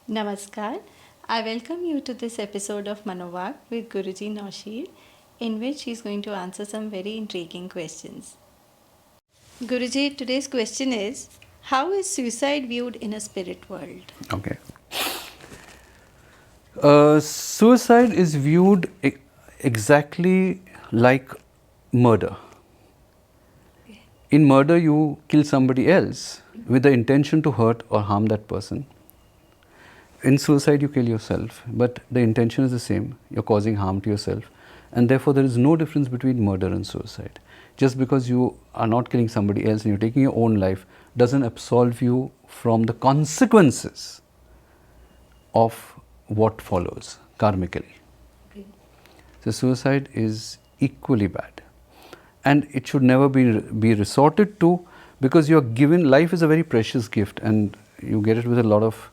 Namaskar. I welcome you to this episode of Manovak with Guruji Naushir, in which he is going to answer some very intriguing questions. Guruji, today's question is: how is suicide viewed in a spirit world? Okay. Suicide is viewed exactly like murder. In murder, you kill somebody else with the intention to hurt or harm that person. In suicide, you kill yourself, but the intention is the same. You're causing harm to yourself. And therefore, there is no difference between murder and suicide. Just because you are not killing somebody else and you're taking your own life doesn't absolve you from the consequences of what follows karmically. Okay. So suicide is equally bad, and it should never be resorted to, because you are given, life is a very precious gift and you get it with a lot of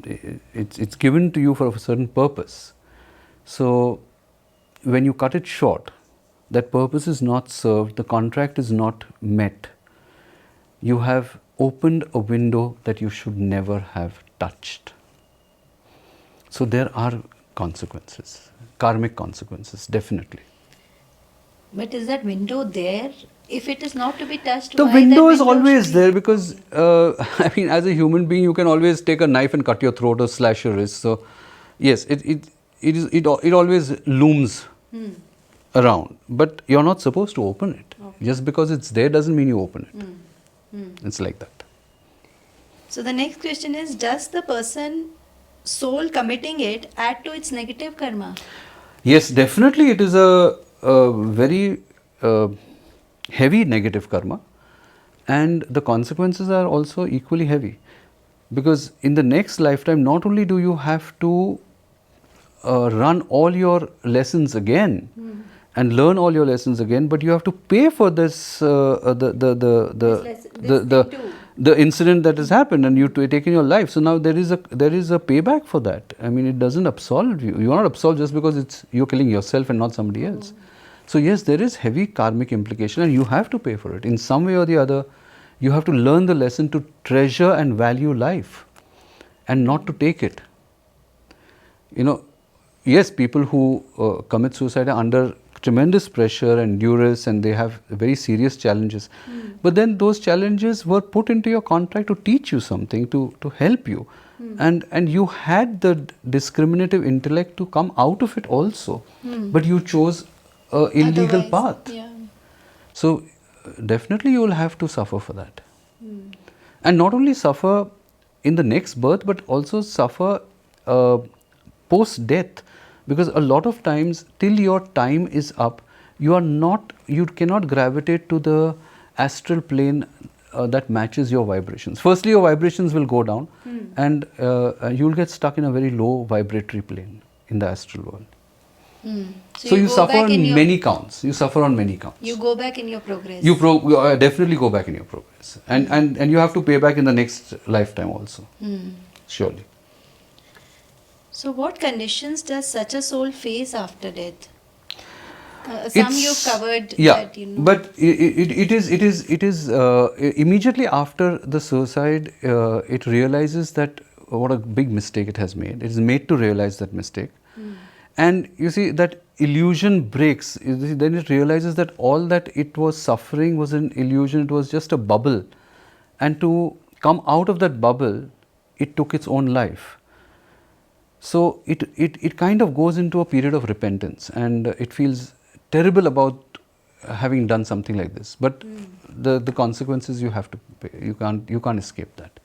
it's given to you for a certain purpose. So when you cut it short, that purpose is not served, the contract is not met, you have opened a window that you should never have touched. So there are consequences, karmic consequences, definitely. But is that window there? If it is not to be touched, The why window that is window always should be- there, because as a human being, you can always take a knife and cut your throat or slash your wrist. So yes, it always looms around, but you're not supposed to open it. Okay. Just because it's there doesn't mean you open it. It's like that. So the next question is: does the person soul committing it add to its negative karma? Yes, definitely it is a very heavy negative karma, and the consequences are also equally heavy, because in the next lifetime not only do you have to run all your lessons again and learn all your lessons again, but you have to pay for this the incident that has happened and you taken your life. So now there is a payback for that. I mean, it doesn't absolve you. You are not absolved just because you're killing yourself and not somebody else. So yes, there is heavy karmic implication and you have to pay for it in some way or the other. You have to learn the lesson to treasure and value life and not to take it. You know, yes, people who commit suicide are under tremendous pressure and duress, and they have very serious challenges. But then those challenges were put into your contract to teach you something, to help you. And you had the discriminative intellect to come out of it also. But you chose a illegal Otherwise, path. yeah. So definitely you will have to suffer for that. And not only suffer in the next birth, but also suffer post death, because a lot of times till your time is up, you cannot gravitate to the astral plane that matches your vibrations. Firstly, your vibrations will go down, and you will get stuck in a very low vibratory plane in the astral world. So you go suffer back in on your- many counts. You suffer on many counts. You go back in your progress. You definitely go back in your progress, and you have to pay back in the next lifetime also, surely. So, what conditions does such a soul face after death? Some you've covered. Yeah, That, you know. but it is immediately after the suicide, it realizes that what a big mistake it has made. It is made to realize that mistake, and you see that illusion breaks. You see, then it realizes that all that it was suffering was an illusion. It was just a bubble, and to come out of that bubble, it took its own life. So it kind of goes into a period of repentance, and it feels terrible about having done something like this. But the consequences you have to pay. You can't escape that.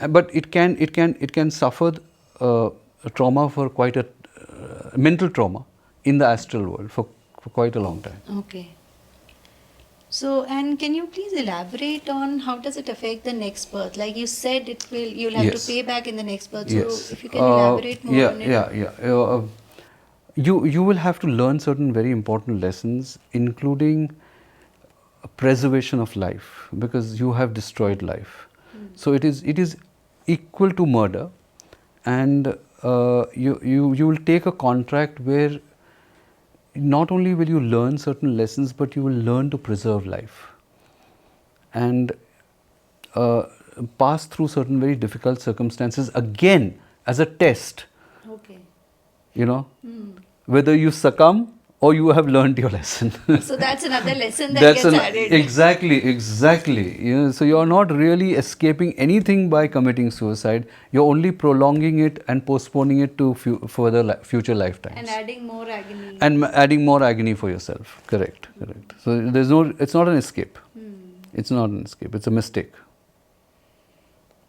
But it can suffer a trauma for quite a mental trauma in the astral world for quite a long time. Okay. So, and can you please elaborate on how does it affect the next birth? Like you said, you'll have Yes. to pay back in the next birth. Yes. So, if you can elaborate more yeah, on it. yeah. You will have to learn certain very important lessons, including preservation of life, because you have destroyed life. So it is equal to murder, and you will take a contract where not only will you learn certain lessons, but you will learn to preserve life. And pass through certain very difficult circumstances again as a test, Okay. you know, whether you succumb or you have learned your lesson. So that's another lesson that That's gets an, added. exactly. You know, so you're not really escaping anything by committing suicide. You're only prolonging it and postponing it to further future lifetimes. And adding more agony. And adding more agony for yourself. Correct. So there's no. It's not an escape. It's not an escape. It's a mistake.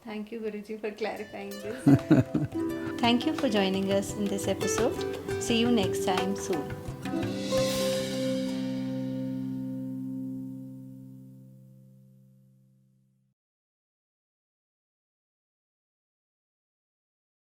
Thank you, Guruji, for clarifying this. Thank you for joining us in this episode. See you next time soon.